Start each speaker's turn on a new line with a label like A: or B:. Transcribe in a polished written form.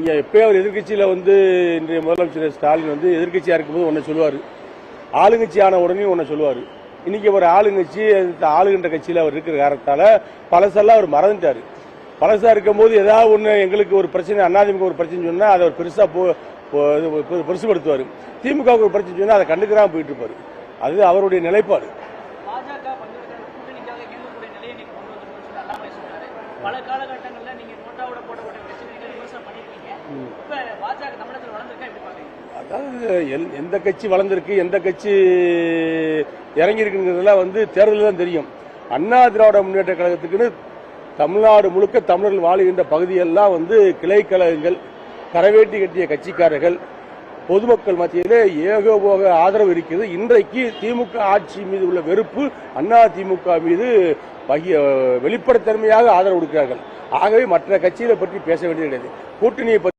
A: நீங்க எப்பயாவது எதிர்கட்சியில இன்றைய முதலமைச்சர் ஸ்டாலின் எதிர்கட்சியா இருக்கும்போது ஒன்ன சொல்லுவாரு, ஆளுங்கட்சி ஆன உடனே ஒன்ன சொல்லுவாரு. இன்னைக்கு ஒரு ஆளுங்கட்சி ஆளுகின்ற கட்சியில அவர் இருக்கிற காரணத்தால பழசெல்லாம் அவர் மறந்துட்டாரு. பழசா இருக்கும்போது ஏதாவது ஒண்ணு எங்களுக்கு ஒரு பிரச்சனை, அதிமுக ஒரு பிரச்சனை சொன்னா அதை அவர் பெருசா பெருசுபடுத்துவாரு. திமுக ஒரு பிரச்சனை சொன்னா அதை கண்டுக்கிறாம போயிட்டு இருப்பாரு. அது அவருடைய நிலைப்பாடு.
B: பல காலகட்டங்களில் நீங்க நோட்டாவோட போடப்பட்ட பிரச்சனைகளை விமர்சனம் பண்ணிருக்கீங்க. இப்ப பாஜக தமிழகத்தில் வளர்ந்திருக்கா எப்படி பாக்குறீங்க?
A: அதாவது எந்த கட்சி வளர்ந்திருக்கு, எந்த கட்சி இறங்கி இருக்குங்கிறதுலாம் தேர்தலில் தான் தெரியும். அண்ணா திராவிட முன்னேற்ற கழகத்துக்குன்னு தமிழ்நாடு முழுக்க தமிழர்கள் வாழுகின்ற பகுதியெல்லாம் கிளை கழகங்கள், கரவேட்டி கட்டிய கட்சிக்காரர்கள், பொதுமக்கள் மத்தியிலே ஏகோபோக ஆதரவு இருக்கிறது. இன்றைக்கு திமுக ஆட்சி மீது உள்ள வெறுப்பு அண்ணா திமுக மீது வெளிப்படைத்தன்மையாக ஆதரவு கொடுக்கிறார்கள். ஆகவே மற்ற கட்சிகளை பற்றி பேச வேண்டியது கிடையாது. கூட்டணியை